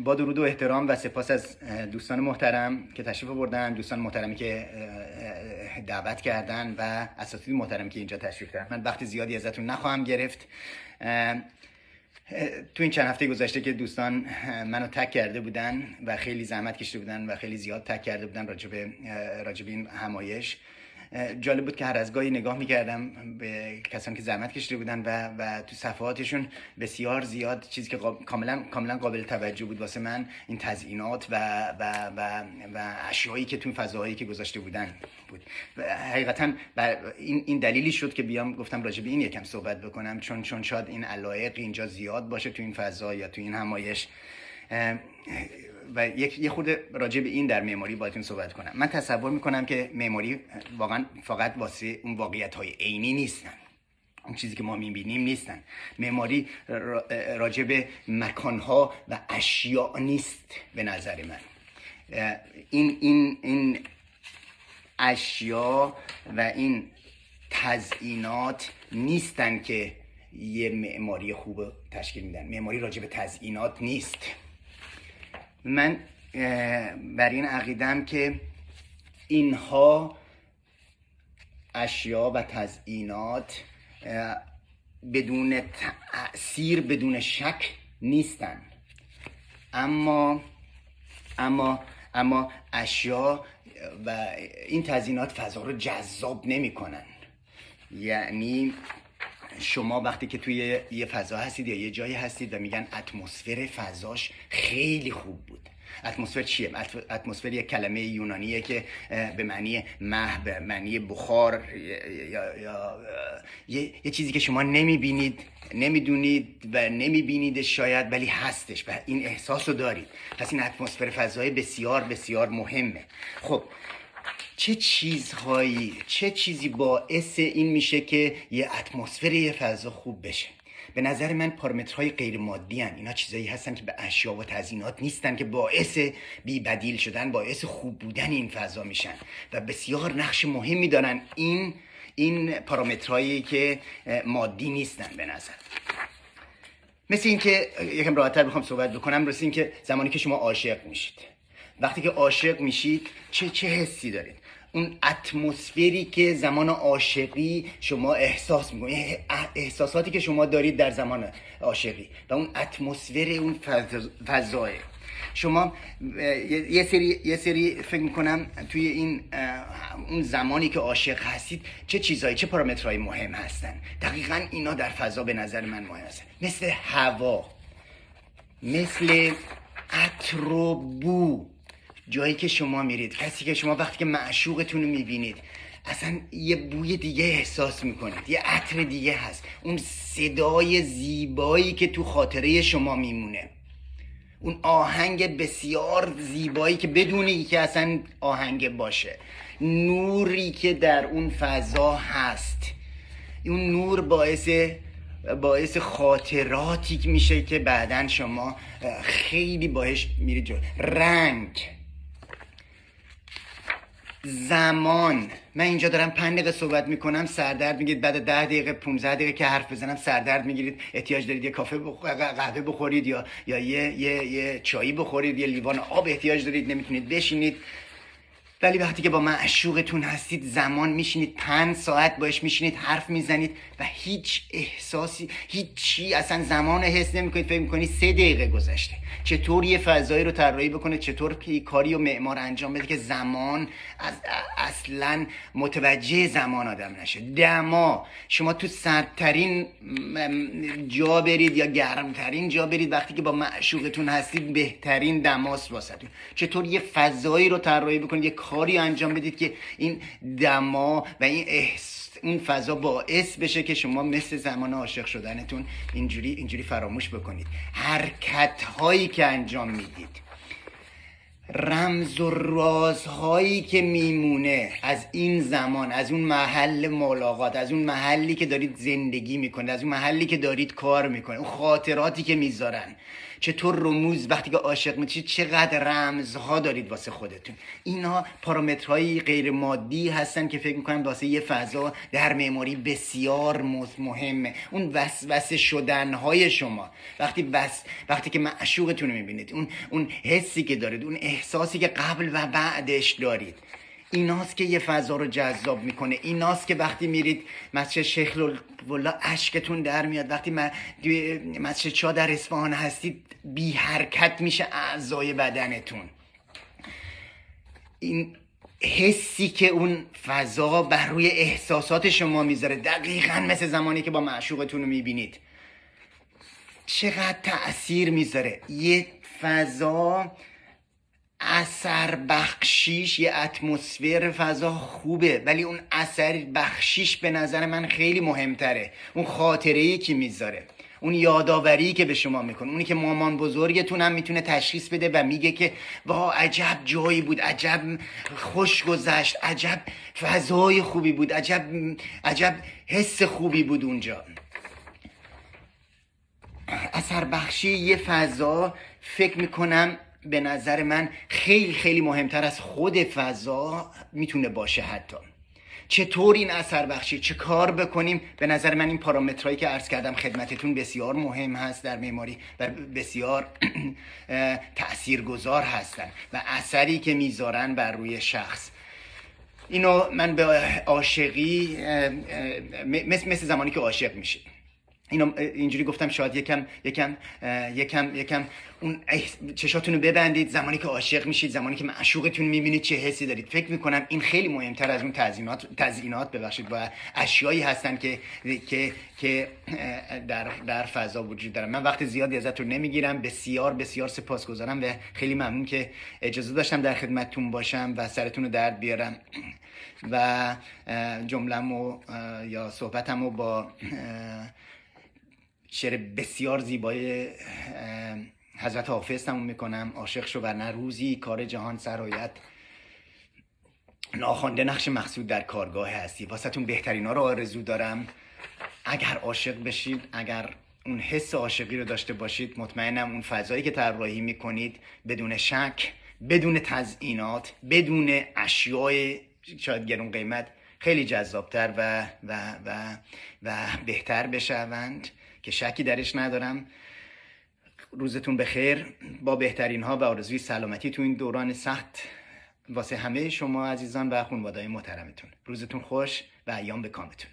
با درود و احترام و سپاس از دوستان محترم که تشریف آوردن، دوستان محترمی که دعوت کردن و اساتید محترمی که اینجا تشریف کردن. من وقت زیادی ازتون نخواهم گرفت. تو این چند هفته گذشته که دوستان منو تگ کرده بودن و خیلی زحمت کشیده بودن و خیلی زیاد تگ کرده بودن راجب این همایش، جالب بود که هر از گاهی نگاه میکردم به کسانی که زحمت کشیده بودن و تو صفحاتشون بسیار زیاد چیزی که کاملا قابل توجه بود واسه من، این تزیینات و اشیایی که تو فضاهایی که گذاشته بودن بود. حقیقتا این دلیلی شد که بیام گفتم راجع به این یکم صحبت بکنم، چون شاید این علایق اینجا زیاد باشه تو این فضا یا تو این همایش و یه خورده راجع به این در معماری باهاتون صحبت کنم. من تصور میکنم که معماری واقعا فقط واسه اون واقعیت‌های عینی نیستن، اون چیزی که ما میبینیم نیستن. معماری راجع به مکانها و اشیاء نیست به نظر من. این اشیاء و این تزیینات نیستن که یه معماری خوب تشکیل میدن. معماری راجع به تزیینات نیست. من بر این عقیدم که اینها اشیا و تزیینات بدون تأثیر، بدون شک نیستن، اما اشیا و این تزیینات فضا رو جذاب نمی کنن. یعنی شما وقتی که توی یه فضا هستید یا یه جایی هستید و میگن اتمسفر فضاش خیلی خوب بود. اتمسفر چیه؟ اتمسفر یک کلمه یونانیه که به معنی مه، به معنی بخار یا یه چیزی که شما نمیبینید، نمیدونید و نمیبینید شاید، ولی هستش و این احساس رو دارید. پس این اتمسفر فضای بسیار بسیار مهمه. خب چه چیزی باعث این میشه که یه اتمسفر یه فضا خوب بشه؟ به نظر من پارامترهای غیر مادی هن. اینا چیزایی هستن که به اشیا و تزیینات نیستن که باعث بی بدیل شدن، باعث خوب بودن این فضا میشن و بسیار نقش مهمی دارن این پارامترهایی که مادی نیستن. به نظر مثل این که یکم راحت‌تر بخوام صحبت بکنم، مثل این که زمانی که شما عاشق میشید، وقتی که عاشق میشید چه حسی دارید؟ اون اتمسفری که زمان عاشقی شما احساس میکنید، احساساتی که شما دارید در زمان عاشقی و اون اتمسفر اون فضای شما یه سری فکر میکنم توی اون زمانی که عاشق هستید چه چیزایی، چه پارامترهای مهم هستن. دقیقاً اینا در فضا به نظر من مهم هستن، مثل هوا، مثل عطر و بو. جایی که شما میرید، کسی که شما وقتی که معشوقتون رو میبینید اصلا یه بوی دیگه احساس میکنید، یه عطر دیگه هست، اون صدای زیبایی که تو خاطره شما میمونه، اون آهنگ بسیار زیبایی که بدونی که اصلا آهنگ باشه، نوری که در اون فضا هست، اون نور باعث خاطراتی میشه که بعدن شما خیلی باهاش میرید جلو. رنگ، زمان. من اینجا دارم 5 دقیقه صحبت میکنم، سردرد میگیرید، بعد 10 دقیقه 15 دقیقه که حرف بزنم سردرد میگیرید، احتیاج دارید یه قهوه بخورید یا یه چایی بخورید، یه لیوان آب احتیاج دارید، نمیتونید بشینید. ولی وقتی که با معشوقتون هستید، زمان میشینید 5 ساعت باش میشینید حرف میزنید و هیچ احساسی، هیچی، اصلا زمان حس نمیکنید، فکر میکنید 3 دقیقه گذشته. چطور یه فضایی رو طراحی بکنه، چطور کاری و معمار انجام بده که زمان اصلا متوجه زمان آدم نشه. دما، شما تو سردترین جا برید یا گرمترین جا برید، وقتی که با معشوقتون هستید بهترین دماست واسهتون. چطور یه فضایی رو طراحی بکنید، یه کاری انجام بدید که این دما و این فضا باعث بشه که شما مثل زمان عاشق شدنتون اینجوری فراموش بکنید. حرکت هایی که انجام میدید، رمز و رازهایی که میمونه از این زمان، از اون محل ملاقات، از اون محلی که دارید زندگی میکنید، از اون محلی که دارید کار میکنید، اون خاطراتی که میذارن، چطور رموز وقتی که عاشق میشید چقدر رمزها دارید واسه خودتون. اینا پارامترهای غیر مادی هستن که فکر میکنم واسه یه فضا در معماری بسیار مهمه. اون وسوسه شدنهای شما وقتی که معشوقتون رو میبینید، اون حسی که دارید، اون احساسی که قبل و بعدش دارید، ایناست که یه فضا رو جذاب میکنه. ایناست که وقتی میرید مسجد شیخ الولا اشکتون در میاد، وقتی مسجد شاه در اصفهان هستید بی حرکت میشه اعضای بدنتون. این حسی که اون فضا بر روی احساسات شما میذاره، دقیقاً مثل زمانی که با معشوقتون رو میبینید، چقدر تأثیر میذاره. یه فضا اثر بخشیش، یه اتمسفر فضا خوبه، ولی اون اثر بخشیش به نظر من خیلی مهمتره. اون خاطره‌ای که میذاره، اون یاداوری که به شما میکنه، اونی که مامان بزرگتون هم میتونه تشخیص بده و میگه که وا عجب جایی بود، عجب خوش گذشت، عجب فضای خوبی بود، عجب حس خوبی بود اونجا. اثر بخشی یه فضا فکر میکنم به نظر من خیلی خیلی مهمتر از خود فضا میتونه باشه. حتی چطور این اثر بخشی، چه کار بکنیم، به نظر من این پارامترهایی که عرض کردم خدمتتون بسیار مهم هست در معماری و بسیار تأثیرگذار هستن و اثری که میذارن بر روی شخص. اینو من به عاشقی مثل زمانی که عاشق میشید، اینو اینجوری گفتم شاید یکم اون چشاتون رو ببندید زمانی که عاشق میشید، زمانی که معشوقتون میبینید چه حسی دارید. فکر میکنم این خیلی مهمتر از اون تزیینات و اشیایی هستن که در فضا وجود دارن. من وقت زیادی ازتون نمیگیرم، بسیار بسیار سپاسگزارم و خیلی ممنون که اجازه داشتم در خدمتتون باشم و سرتون رو درد بیارم و جمله‌مو یا صحبتمو با شعر بسیار زیبای حضرت حافظ تموم میکنم. عاشق شو ورنه روزی کار جهان سرایت، ناخوانده نقش مقصود در کارگاه هستی. واسهتون بهترین ها رو آرزو دارم. اگر عاشق بشید، اگر اون حس عاشقی رو داشته باشید، مطمئنم اون فضایی که طراحی میکنید بدون شک، بدون تزیینات، بدون اشیای شاید گرون قیمت خیلی جذابتر و بهتر بشوند که شکی درش ندارم. روزتون بخیر، با بهترین ها و آرزوی سلامتی تو این دوران سخت واسه همه شما عزیزان و خانواده‌های محترمتون. روزتون خوش و ایام به کامتون.